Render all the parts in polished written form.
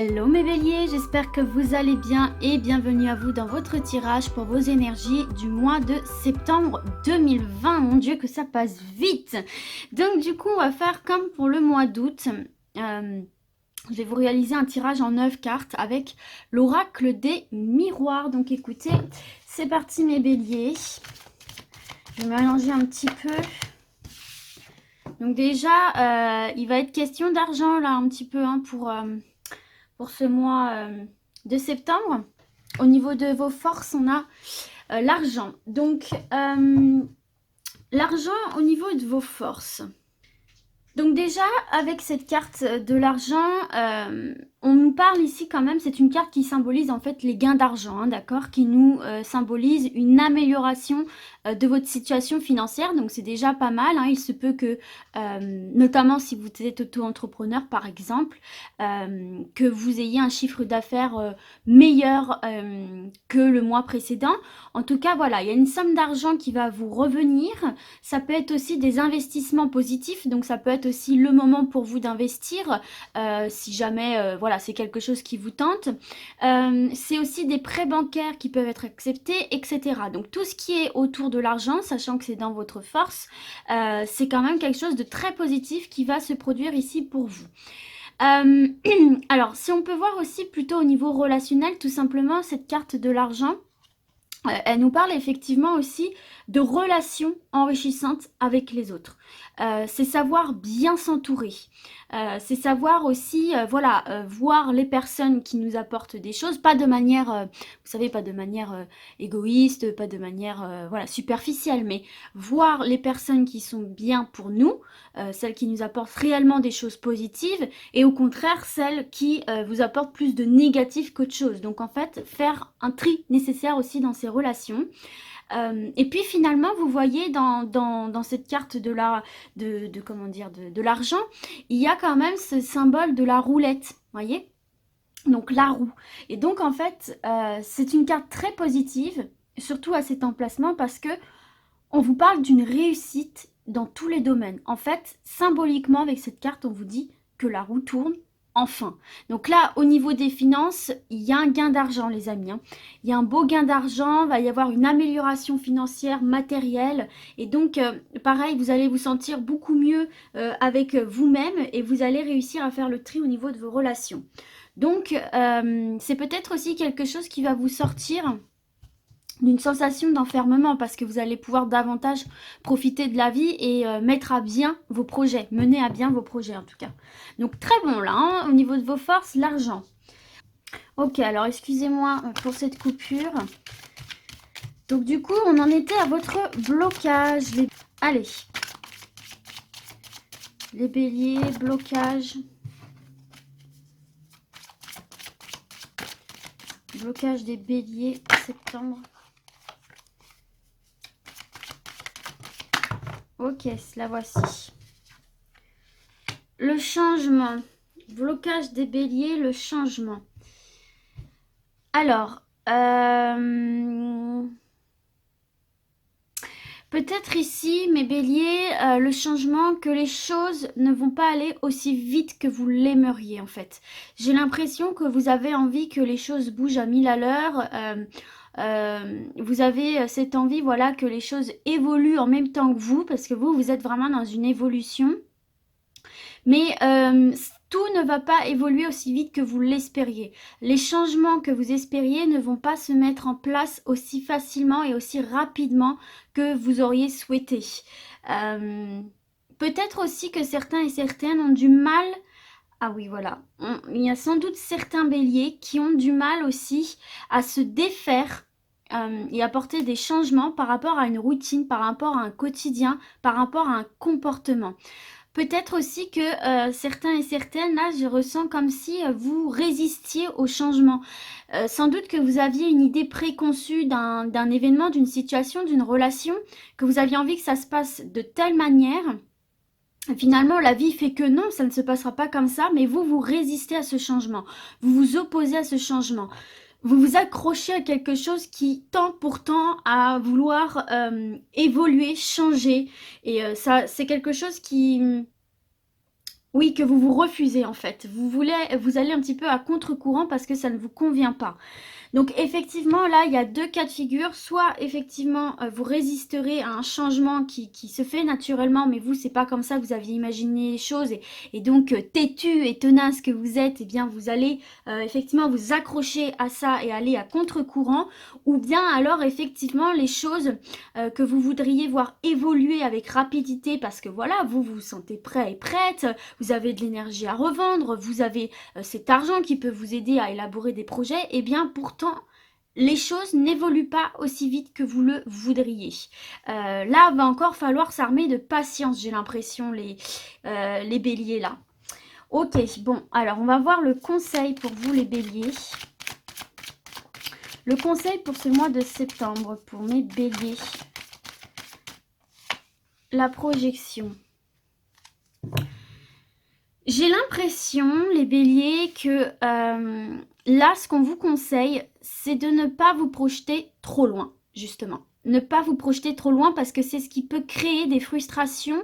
Hello mes béliers, j'espère que vous allez bien et bienvenue à vous dans votre tirage pour vos énergies du mois de septembre 2020. Mon Dieu que ça passe vite. Donc du coup on va faire comme pour le mois d'août. Je vais vous réaliser un tirage en 9 cartes avec l'oracle des miroirs. Donc écoutez, c'est parti mes béliers. Je vais mélanger un petit peu. Donc déjà, il va être question d'argent là un petit peu pour ce mois de septembre. Au niveau de vos forces, on a l'argent. Donc, l'argent au niveau de vos forces. Donc déjà, avec cette carte de l'argent, on nous parle ici quand même, c'est une carte qui symbolise en fait les gains d'argent, hein, d'accord, qui nous symbolise une amélioration de votre situation financière. Donc c'est déjà pas mal, hein. Il se peut que, notamment si vous êtes auto-entrepreneur par exemple, que vous ayez un chiffre d'affaires meilleur que le mois précédent. En tout cas, voilà, il y a une somme d'argent qui va vous revenir. Ça peut être aussi des investissements positifs, donc ça peut être aussi le moment pour vous d'investir si jamais voilà, c'est quelque chose qui vous tente. C'est aussi des prêts bancaires qui peuvent être acceptés, etc. Donc tout ce qui est autour de l'argent, sachant que c'est dans votre force, c'est quand même quelque chose de très positif qui va se produire ici pour vous. Alors, si on peut voir aussi plutôt au niveau relationnel, tout simplement, cette carte de l'argent, elle nous parle effectivement aussi de relations enrichissantes avec les autres. C'est savoir bien s'entourer. C'est savoir aussi, voilà, voir les personnes qui nous apportent des choses, pas de manière, vous savez, pas de manière égoïste, pas de manière, voilà, superficielle, mais voir les personnes qui sont bien pour nous, celles qui nous apportent réellement des choses positives, et au contraire, celles qui vous apportent plus de négatif qu'autre chose. Donc en fait, faire un tri nécessaire aussi dans ces relations. Et puis finalement, vous voyez dans cette carte de l'argent, il y a quand même ce symbole de la roulette, voyez, donc la roue. Et donc en fait, c'est une carte très positive, surtout à cet emplacement, parce que on vous parle d'une réussite dans tous les domaines. En fait, symboliquement, avec cette carte, on vous dit que la roue tourne. Enfin, donc là, au niveau des finances, il y a un gain d'argent, les amis, hein. Il y a un beau gain d'argent, va y avoir une amélioration financière, matérielle. Et donc, pareil, vous allez vous sentir beaucoup mieux avec vous-même et vous allez réussir à faire le tri au niveau de vos relations. Donc, c'est peut-être aussi quelque chose qui va vous sortir d'une sensation d'enfermement parce que vous allez pouvoir davantage profiter de la vie et mettre à bien vos projets, mener à bien vos projets en tout cas. Donc très bon là, hein, au niveau de vos forces, l'argent. Ok, alors excusez-moi pour cette coupure. Donc du coup, on en était à votre blocage. Allez. Les béliers, blocage. Blocage des béliers, septembre. Ok, la voici. Le changement. Blocage des béliers, le changement. Alors, peut-être ici, mes béliers, le changement, que les choses ne vont pas aller aussi vite que vous l'aimeriez en fait. J'ai l'impression que vous avez envie que les choses bougent à 1000 à l'heure. Vous avez cette envie, voilà, que les choses évoluent en même temps que vous, parce que vous êtes vraiment dans une évolution. Mais tout ne va pas évoluer aussi vite que vous l'espériez. Les changements que vous espériez ne vont pas se mettre en place aussi facilement et aussi rapidement que vous auriez souhaité. Peut-être aussi que certains et certaines ont du mal. Ah oui, voilà. Il y a sans doute certains béliers qui ont du mal aussi à se défaire et apporter des changements par rapport à une routine, par rapport à un quotidien, par rapport à un comportement. Peut-être aussi que certains et certaines, là, je ressens comme si vous résistiez au changement. Sans doute que vous aviez une idée préconçue d'un événement, d'une situation, d'une relation, que vous aviez envie que ça se passe de telle manière. Finalement, la vie fait que non, ça ne se passera pas comme ça, mais vous résistez à ce changement. Vous vous opposez à ce changement. Vous vous accrochez à quelque chose qui tend pourtant à vouloir évoluer, changer. Et ça, c'est quelque chose qui Oui, que vous vous refusez en fait. Vous allez un petit peu à contre-courant parce que ça ne vous convient pas. Donc effectivement, là, il y a deux cas de figure. Soit effectivement, vous résisterez à un changement qui se fait naturellement, mais vous, c'est pas comme ça que vous aviez imaginé les choses. Et donc, têtu et tenace que vous êtes, eh bien, vous allez effectivement vous accrocher à ça et aller à contre-courant. Ou bien alors, effectivement, les choses que vous voudriez voir évoluer avec rapidité parce que voilà, vous vous sentez prêt et prête, vous avez de l'énergie à revendre, vous avez cet argent qui peut vous aider à élaborer des projets, et bien pourtant, les choses n'évoluent pas aussi vite que vous le voudriez. Là, va encore falloir s'armer de patience, j'ai l'impression, les béliers là. Ok, bon, alors on va voir le conseil pour vous les béliers. Le conseil pour ce mois de septembre, pour mes béliers. La projection. J'ai l'impression, les béliers, que là, ce qu'on vous conseille, c'est de ne pas vous projeter trop loin, justement. Ne pas vous projeter trop loin parce que c'est ce qui peut créer des frustrations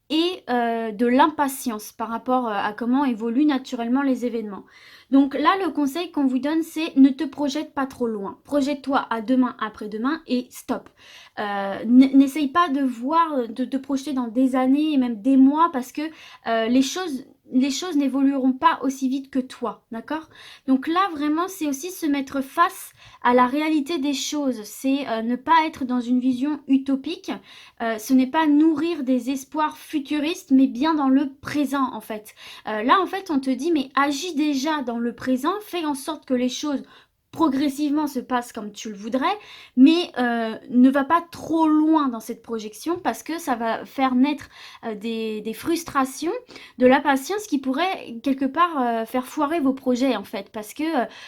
et de l'impatience par rapport à comment évoluent naturellement les événements. Donc là, le conseil qu'on vous donne, c'est ne te projette pas trop loin. Projette-toi à demain, après-demain et stop. N'essaye pas de voir, de te projeter dans des années et même des mois parce que les choses n'évolueront pas aussi vite que toi, d'accord? Donc là, vraiment, c'est aussi se mettre face à la réalité des choses. C'est ne pas être dans une vision utopique. Ce n'est pas nourrir des espoirs futuristes, mais bien dans le présent, en fait. Là, en fait, on te dit, mais agis déjà dans le présent, fais en sorte que les choses progressivement se passent comme tu le voudrais, mais ne va pas trop loin dans cette projection parce que ça va faire naître des frustrations, de l'impatience qui pourrait quelque part faire foirer vos projets en fait, parce que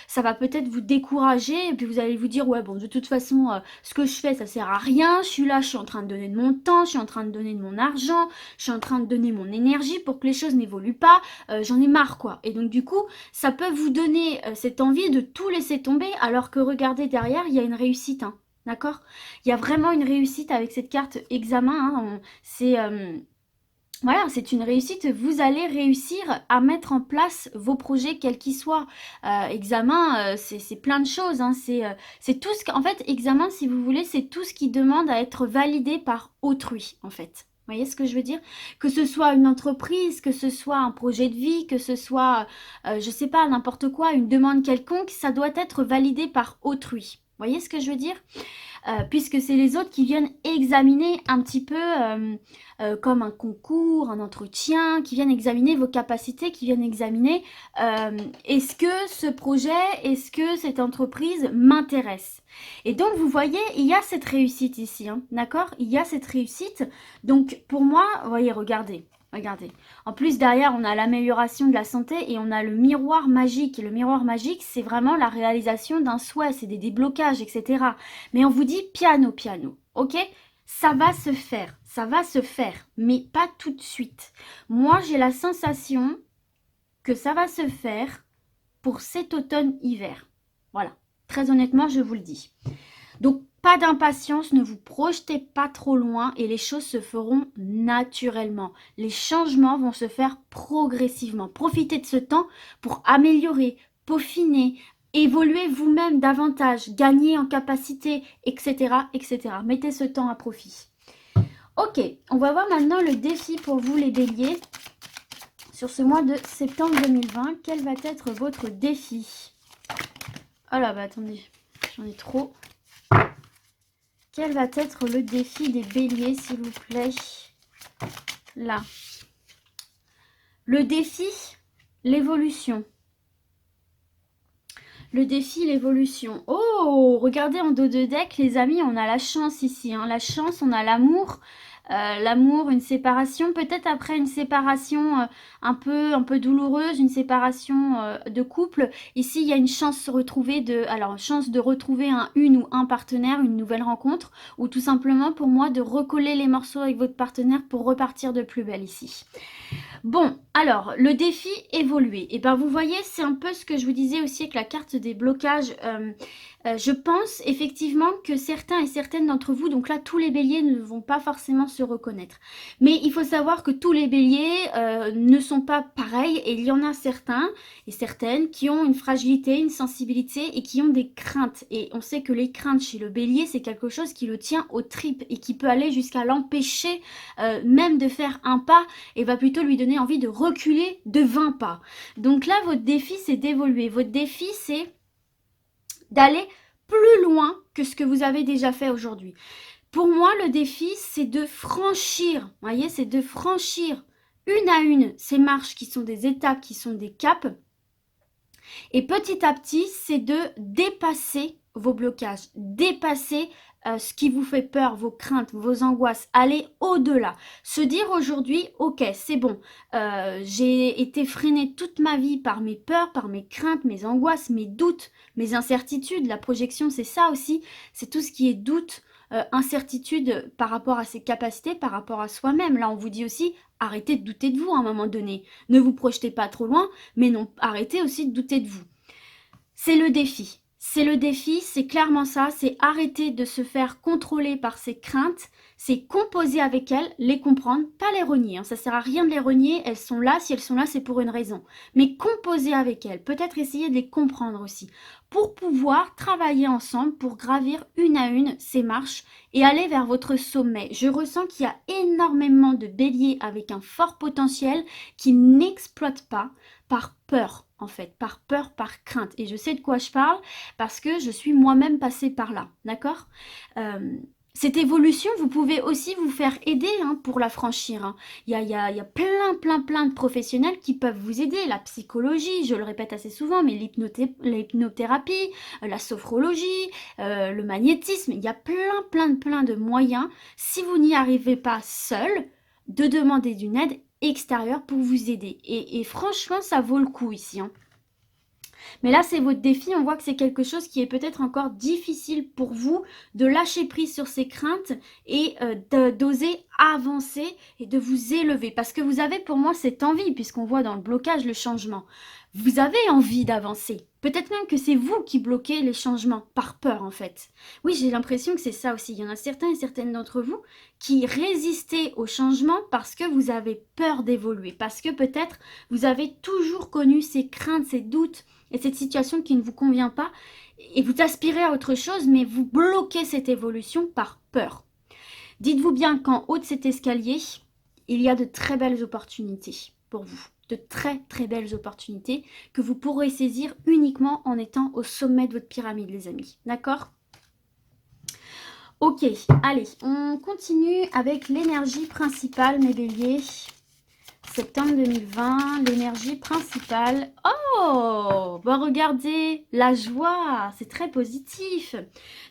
ça va peut-être vous décourager et puis vous allez vous dire ouais bon de toute façon ce que je fais ça sert à rien, je suis là, je suis en train de donner de mon temps, je suis en train de donner de mon argent, je suis en train de donner mon énergie pour que les choses n'évoluent pas, j'en ai marre quoi. Et donc du coup ça peut vous donner cette envie de tout laisser tomber alors que regardez derrière il y a une réussite hein. D'accord? Il y a vraiment une réussite avec cette carte examen. Hein. Voilà, c'est une réussite. Vous allez réussir à mettre en place vos projets, quels qu'ils soient. Examen, c'est plein de choses. Hein. C'est tout ce en fait, examen, si vous voulez, c'est tout ce qui demande à être validé par autrui, en fait. Vous voyez ce que je veux dire? Que ce soit une entreprise, que ce soit un projet de vie, que ce soit, je sais pas, n'importe quoi, une demande quelconque, ça doit être validé par autrui. Vous voyez ce que je veux dire? Puisque c'est les autres qui viennent examiner un petit peu comme un concours, un entretien, qui viennent examiner vos capacités, qui viennent examiner est-ce que ce projet, est-ce que cette entreprise m'intéresse. Et donc vous voyez, il y a cette réussite ici, hein, d'accord? Il y a cette réussite. Donc pour moi, vous voyez, regardez. Regardez. En plus, derrière, on a l'amélioration de la santé et on a le miroir magique. Et le miroir magique, c'est vraiment la réalisation d'un souhait, c'est des déblocages, etc. Mais on vous dit piano, piano, ok? Ça va se faire, mais pas tout de suite. Moi, j'ai la sensation que ça va se faire pour cet automne-hiver. Voilà, très honnêtement, je vous le dis. Donc, pas d'impatience, ne vous projetez pas trop loin et les choses se feront naturellement. Les changements vont se faire progressivement. Profitez de ce temps pour améliorer, peaufiner, évoluer vous-même davantage, gagner en capacité, etc., etc. Mettez ce temps à profit. Ok, on va voir maintenant le défi pour vous les béliers sur ce mois de septembre 2020. Quel va être votre défi? Oh là, bah attendez, j'en ai trop. Quel va être le défi des béliers, s'il vous plaît? Là. Le défi, l'évolution. Le défi, l'évolution. Oh, regardez en dos de deck, les amis, on a la chance ici. Hein. La chance, on a l'amour. L'amour, une séparation, peut-être après une séparation un peu douloureuse, une séparation de couple. Ici, il y a une chance de se retrouver chance de retrouver une ou un partenaire, une nouvelle rencontre, ou tout simplement pour moi de recoller les morceaux avec votre partenaire pour repartir de plus belle ici. Bon, alors, le défi évoluer. Et ben, vous voyez, c'est un peu ce que je vous disais aussi avec la carte des blocages. Je pense effectivement que certains et certaines d'entre vous, donc là, tous les béliers ne vont pas forcément se reconnaître. Mais il faut savoir que tous les béliers ne sont pas pareils et il y en a certains et certaines qui ont une fragilité, une sensibilité et qui ont des craintes. Et on sait que les craintes chez le bélier, c'est quelque chose qui le tient aux tripes et qui peut aller jusqu'à l'empêcher même de faire un pas et va plutôt lui donner envie de reculer de 20 pas. Donc là, votre défi, c'est d'évoluer. Votre défi, c'est d'aller plus loin que ce que vous avez déjà fait aujourd'hui. Pour moi, le défi, c'est de franchir, vous voyez, c'est de franchir une à une ces marches qui sont des étapes, qui sont des caps. Et petit à petit, c'est de dépasser vos blocages, dépasser ce qui vous fait peur, vos craintes, vos angoisses, aller au-delà. Se dire aujourd'hui, ok, c'est bon, j'ai été freinée toute ma vie par mes peurs, par mes craintes, mes angoisses, mes doutes, mes incertitudes. La projection, c'est ça aussi, c'est tout ce qui est doute, incertitude par rapport à ses capacités, par rapport à soi-même. Là, on vous dit aussi, arrêtez de douter de vous à un moment donné. Ne vous projetez pas trop loin, mais non, arrêtez aussi de douter de vous. C'est le défi. C'est le défi, c'est clairement ça, c'est arrêter de se faire contrôler par ses craintes, c'est composer avec elles, les comprendre, pas les renier. Hein. Ça sert à rien de les renier, elles sont là, si elles sont là, c'est pour une raison. Mais composer avec elles, peut-être essayer de les comprendre aussi, pour pouvoir travailler ensemble, pour gravir une à une ces marches et aller vers votre sommet. Je ressens qu'il y a énormément de béliers avec un fort potentiel qui n'exploitent pas par peur, en fait, par peur, par crainte. Et je sais de quoi je parle parce que je suis moi-même passée par là, d'accord. Cette évolution, vous pouvez aussi vous faire aider pour la franchir. Hein. Il y a plein de professionnels qui peuvent vous aider. La psychologie, je le répète assez souvent, mais l'hypnothérapie, la sophrologie, le magnétisme, il y a plein de moyens. Si vous n'y arrivez pas seul, de demander d'une aide extérieure pour vous aider. Et franchement, ça vaut le coup ici. Hein. Mais là, c'est votre défi. On voit que c'est quelque chose qui est peut-être encore difficile pour vous de lâcher prise sur ces craintes et d'oser avancer et de vous élever. Parce que vous avez pour moi cette envie, puisqu'on voit dans le blocage le changement. Vous avez envie d'avancer. Peut-être même que c'est vous qui bloquez les changements par peur en fait. Oui, j'ai l'impression que c'est ça aussi. Il y en a certains et certaines d'entre vous qui résistez au changement parce que vous avez peur d'évoluer. Parce que peut-être vous avez toujours connu ces craintes, ces doutes et cette situation qui ne vous convient pas et vous aspirez à autre chose mais vous bloquez cette évolution par peur. Dites-vous bien qu'en haut de cet escalier, il y a de très belles opportunités pour vous. De très belles opportunités que vous pourrez saisir uniquement en étant au sommet de votre pyramide, les amis. D'accord ? Ok, allez, on continue avec l'énergie principale, mes béliers. Septembre 2020, l'énergie principale. Oh, bah regardez, la joie, c'est très positif.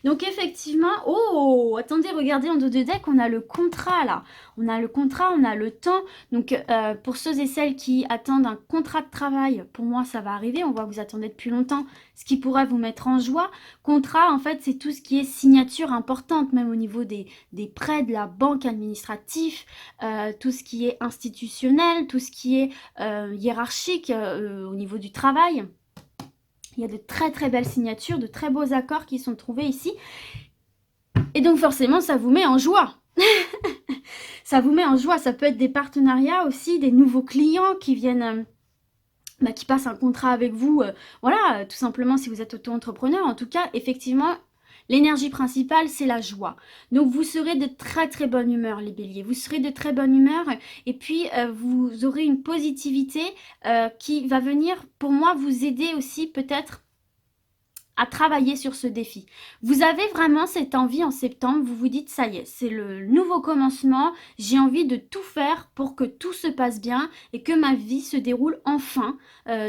Donc effectivement, oh, attendez, regardez en dos de deck, on a le contrat là. On a le contrat, on a le temps. Donc pour ceux et celles qui attendent un contrat de travail, pour moi ça va arriver. On voit que vous attendez depuis longtemps, ce qui pourrait vous mettre en joie. Contrat, en fait, c'est tout ce qui est signature importante, même au niveau des prêts de la banque administrative, tout ce qui est institutionnel, tout ce qui est hiérarchique au niveau du travail. Il y a de très belles signatures, de très beaux accords qui sont trouvés ici. Et donc forcément, ça vous met en joie. Ça vous met en joie. Ça peut être des partenariats aussi, des nouveaux clients qui viennent... qui passent un contrat avec vous. Voilà, tout simplement si vous êtes auto-entrepreneur. En tout cas, effectivement... L'énergie principale, c'est la joie. Donc, vous serez de très bonne humeur, les béliers. Vous serez de très bonne humeur et puis vous aurez une positivité qui va venir, pour moi, vous aider aussi peut-être à travailler sur ce défi. Vous avez vraiment cette envie en septembre, vous vous dites, ça y est, c'est le nouveau commencement, j'ai envie de tout faire pour que tout se passe bien et que ma vie se déroule enfin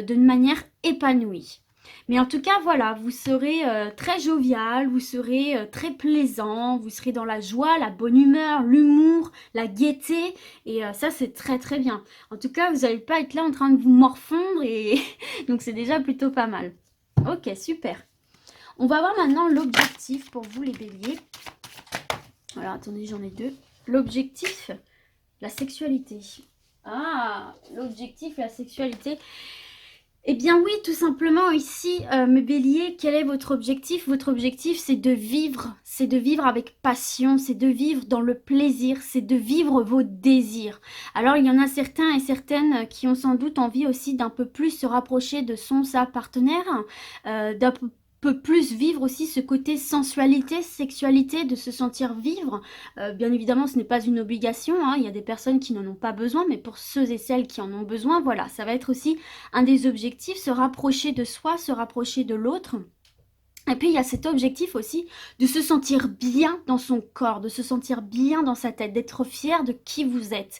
d'une manière épanouie. Mais en tout cas, voilà, vous serez très jovial, vous serez très plaisant, vous serez dans la joie, la bonne humeur, l'humour, la gaieté. Et ça, c'est très bien. En tout cas, vous n'allez pas être là en train de vous morfondre. Et donc, c'est déjà plutôt pas mal. Ok, super. On va voir maintenant l'objectif pour vous, les béliers. Alors, attendez, j'en ai deux. L'objectif, la sexualité. Ah, l'objectif, la sexualité. Eh bien oui, tout simplement ici, mes béliers, quel est votre objectif? Votre objectif, c'est de vivre avec passion, c'est de vivre dans le plaisir, c'est de vivre vos désirs. Alors il y en a certains et certaines qui ont sans doute envie aussi d'un peu plus se rapprocher de sa partenaire, d'un peu plus vivre aussi ce côté sensualité, sexualité, de se sentir vivre. Bien évidemment, ce n'est pas une obligation, hein, il y a des personnes qui n'en ont pas besoin, mais pour ceux et celles qui en ont besoin, voilà, ça va être aussi un des objectifs, se rapprocher de soi, se rapprocher de l'autre. Et puis il y a cet objectif aussi de se sentir bien dans son corps, de se sentir bien dans sa tête, d'être fier de qui vous êtes.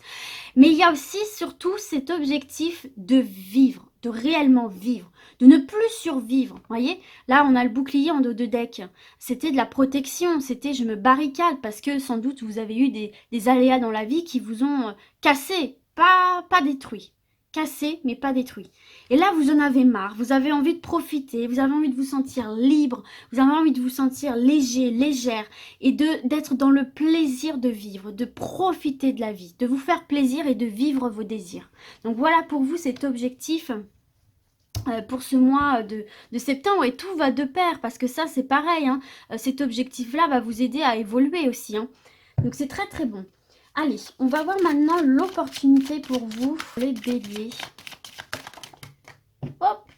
Mais il y a aussi surtout cet objectif de vivre, de réellement vivre, de ne plus survivre. Vous voyez, là on a le bouclier en dos de deck. C'était de la protection, c'était je me barricade parce que sans doute vous avez eu des aléas dans la vie qui vous ont cassé, pas détruit. Cassé, mais pas détruit. Et là, vous en avez marre, vous avez envie de profiter, vous avez envie de vous sentir libre, vous avez envie de vous sentir léger, légère, et d'être dans le plaisir de vivre, de profiter de la vie, de vous faire plaisir et de vivre vos désirs. Donc voilà pour vous cet objectif pour ce mois de septembre, et tout va de pair, parce que ça c'est pareil, hein, cet objectif-là va vous aider à évoluer aussi. Hein. Donc c'est très très bon. Allez, on va voir maintenant l'opportunité pour vous, les béliers. Hop!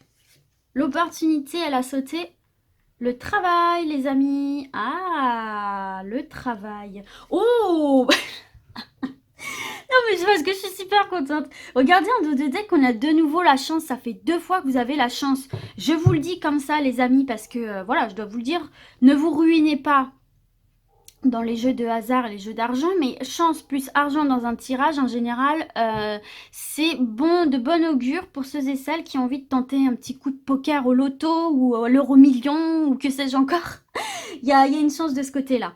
L'opportunité, elle a sauté. Le travail, les amis. Ah, le travail. Oh! Non, mais c'est parce que je suis super contente. Regardez en dos de deck, on a de nouveau la chance. Ça fait 2 fois que vous avez la chance. Je vous le dis comme ça, les amis, parce que, voilà, je dois vous le dire. Ne vous ruinez pas dans les jeux de hasard et les jeux d'argent, mais chance plus argent dans un tirage, en général, c'est bon, de bon augure pour ceux et celles qui ont envie de tenter un petit coup de poker au loto ou à l'euro million ou que sais-je encore. Il y a une chance de ce côté-là.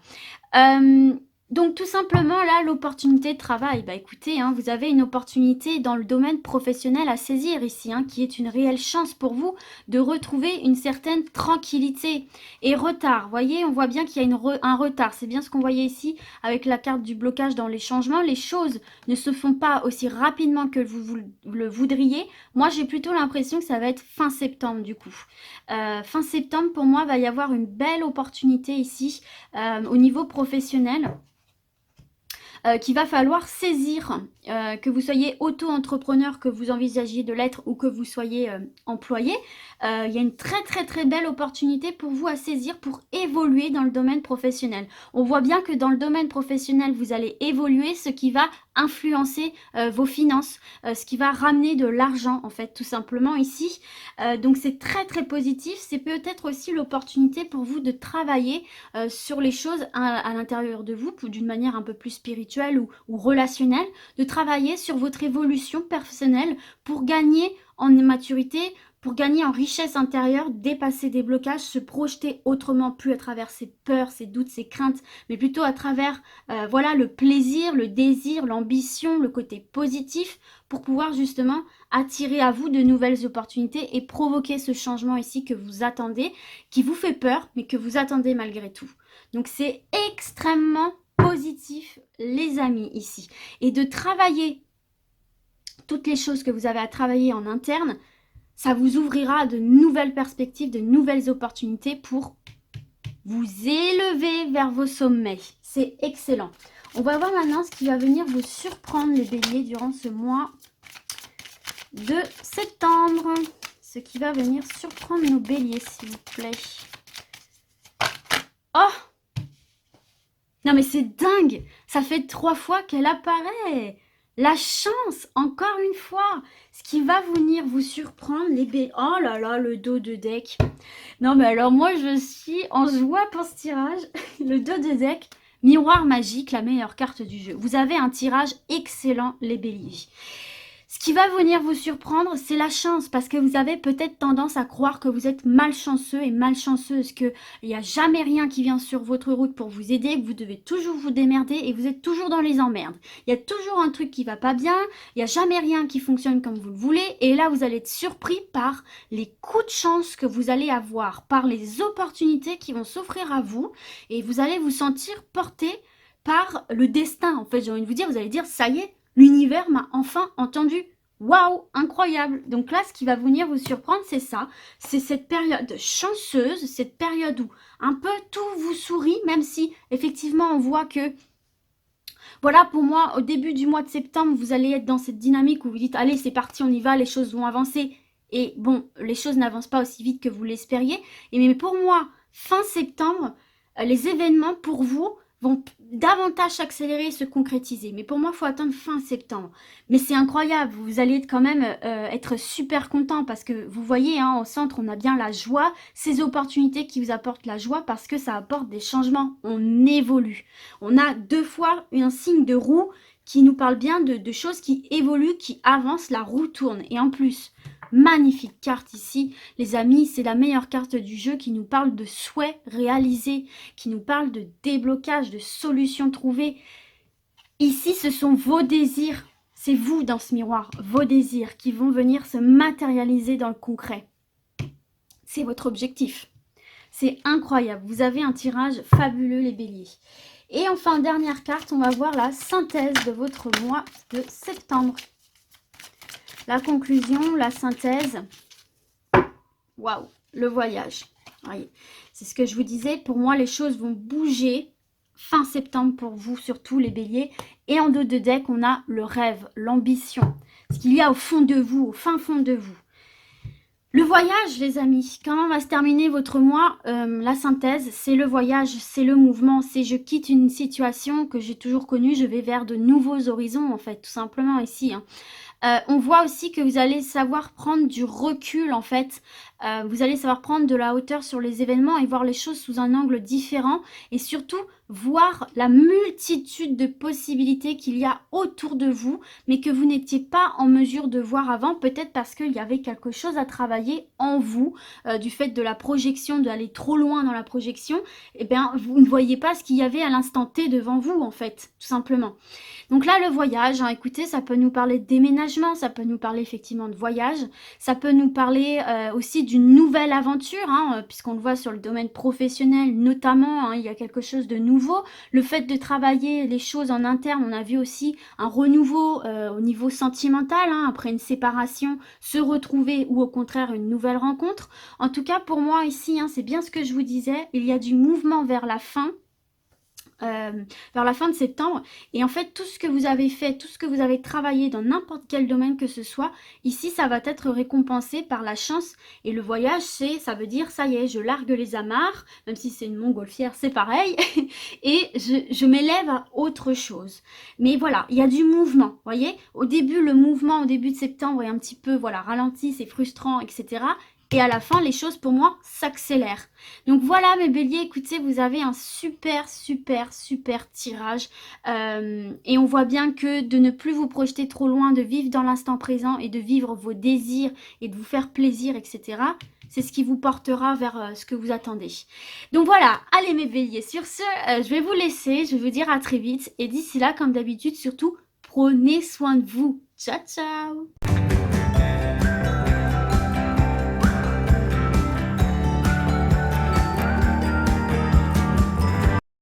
Donc tout simplement là, l'opportunité de travail, bah écoutez, hein, vous avez une opportunité dans le domaine professionnel à saisir ici, hein, qui est une réelle chance pour vous de retrouver une certaine tranquillité et retard. Vous voyez, on voit bien qu'il y a un retard, c'est bien ce qu'on voyait ici avec la carte du blocage dans les changements. Les choses ne se font pas aussi rapidement que vous le voudriez. Moi, j'ai plutôt l'impression que ça va être fin septembre du coup. Fin septembre, pour moi, va y avoir une belle opportunité ici au niveau professionnel. Qu'il va falloir saisir, que vous soyez auto-entrepreneur, que vous envisagiez de l'être ou que vous soyez employé. Il y a une très très très belle opportunité pour vous à saisir pour évoluer dans le domaine professionnel. On voit bien que dans le domaine professionnel, vous allez évoluer, ce qui va influencer vos finances, ce qui va ramener de l'argent en fait tout simplement ici. Donc c'est très très positif. C'est peut-être aussi l'opportunité pour vous de travailler sur les choses à l'intérieur de vous d'une manière un peu plus spirituelle ou relationnelle, de travailler sur votre évolution personnelle pour gagner en maturité, pour gagner en richesse intérieure, dépasser des blocages, se projeter autrement, plus à travers ses peurs, ses doutes, ses craintes, mais plutôt à travers voilà, le plaisir, le désir, l'ambition, le côté positif, pour pouvoir justement attirer à vous de nouvelles opportunités et provoquer ce changement ici que vous attendez, qui vous fait peur, mais que vous attendez malgré tout. Donc c'est extrêmement positif, les amis, ici. Et de travailler toutes les choses que vous avez à travailler en interne, ça vous ouvrira de nouvelles perspectives, de nouvelles opportunités pour vous élever vers vos sommets. C'est excellent. On va voir maintenant ce qui va venir vous surprendre, les béliers, durant ce mois de septembre. Ce qui va venir surprendre nos béliers, s'il vous plaît. Oh! Non mais c'est dingue! Ça fait 3 fois qu'elle apparaît. La chance, encore une fois. Ce qui va venir vous surprendre, les béliers. Oh là là, le dos de deck. Non mais alors moi je suis en joie pour ce tirage. Le dos de deck, miroir magique, la meilleure carte du jeu. Vous avez un tirage excellent, les béliers. Ce qui va venir vous surprendre, c'est la chance, parce que vous avez peut-être tendance à croire que vous êtes malchanceux et malchanceuse, qu'il n'y a jamais rien qui vient sur votre route pour vous aider, que vous devez toujours vous démerder et vous êtes toujours dans les emmerdes. Il y a toujours un truc qui va pas bien, il n'y a jamais rien qui fonctionne comme vous le voulez, et là vous allez être surpris par les coups de chance que vous allez avoir, par les opportunités qui vont s'offrir à vous, et vous allez vous sentir porté par le destin. En fait, j'ai envie de vous dire, vous allez dire, ça y est, l'univers m'a enfin entendu. Waouh, incroyable. Donc là, ce qui va venir vous surprendre, c'est ça. C'est cette période chanceuse, cette période où un peu tout vous sourit, même si effectivement on voit que, voilà, pour moi, au début du mois de septembre, vous allez être dans cette dynamique où vous dites, allez, c'est parti, on y va, les choses vont avancer. Et bon, les choses n'avancent pas aussi vite que vous l'espériez. Et mais pour moi, fin septembre, les événements pour vous vont davantage s'accélérer et se concrétiser. Mais pour moi, il faut attendre fin septembre. Mais c'est incroyable, vous allez quand même être super content parce que vous voyez, hein, au centre, on a bien la joie, ces opportunités qui vous apportent la joie parce que ça apporte des changements. On évolue. On a 2 fois un signe de roue qui nous parle bien de choses qui évoluent, qui avancent, la roue tourne. Et en plus, magnifique carte ici, les amis, c'est la meilleure carte du jeu qui nous parle de souhaits réalisés, qui nous parle de déblocage, de solutions trouvées. Ici, ce sont vos désirs, c'est vous dans ce miroir, vos désirs qui vont venir se matérialiser dans le concret. C'est votre objectif. C'est incroyable, vous avez un tirage fabuleux les béliers. Et enfin, dernière carte, on va voir la synthèse de votre mois de septembre. La conclusion, la synthèse. Waouh, le voyage. Voyez, c'est ce que je vous disais. Pour moi, les choses vont bouger fin septembre pour vous, surtout les béliers. Et en dos de deck, on a le rêve, l'ambition. Ce qu'il y a au fond de vous, au fin fond de vous. Le voyage, les amis, comment va se terminer votre mois? La synthèse, c'est le voyage, c'est le mouvement, c'est je quitte une situation que j'ai toujours connue, je vais vers de nouveaux horizons, en fait, tout simplement ici. Hein. On voit aussi que vous allez savoir prendre du recul, en fait. Vous allez savoir prendre de la hauteur sur les événements et voir les choses sous un angle différent. Et surtout, voir la multitude de possibilités qu'il y a autour de vous, mais que vous n'étiez pas en mesure de voir avant, peut-être parce qu'il y avait quelque chose à travailler en vous, du fait de la projection, d'aller trop loin dans la projection, et bien vous ne voyez pas ce qu'il y avait à l'instant T devant vous, en fait, tout simplement. Donc là, le voyage, hein, écoutez, ça peut nous parler de déménagement, ça peut nous parler effectivement de voyage, ça peut nous parler aussi d'une nouvelle aventure, hein, puisqu'on le voit sur le domaine professionnel notamment, hein, il y a quelque chose de nouveau. Le fait de travailler les choses en interne, on a vu aussi un renouveau au niveau sentimental, hein, après une séparation, se retrouver ou au contraire une nouvelle rencontre. En tout cas, pour moi ici, hein, c'est bien ce que je vous disais, il y a du mouvement vers la fin de septembre. Et en fait, tout ce que vous avez fait, tout ce que vous avez travaillé dans n'importe quel domaine que ce soit, ici, ça va être récompensé par la chance. Et le voyage, ça veut dire, ça y est, je largue les amarres, même si c'est une montgolfière, c'est pareil, et je m'élève à autre chose. Mais voilà, il y a du mouvement, vous voyez. Au début, le mouvement, au début de septembre, est un petit peu, voilà, ralenti, c'est frustrant, etc. Et à la fin, les choses, pour moi, s'accélèrent. Donc voilà, mes béliers, écoutez, vous avez un super tirage. Et on voit bien que de ne plus vous projeter trop loin, de vivre dans l'instant présent et de vivre vos désirs et de vous faire plaisir, etc. C'est ce qui vous portera vers ce que vous attendez. Donc voilà, allez mes béliers, sur ce, je vais vous laisser. Je vais vous dire à très vite. Et d'ici là, comme d'habitude, surtout, prenez soin de vous. Ciao, ciao!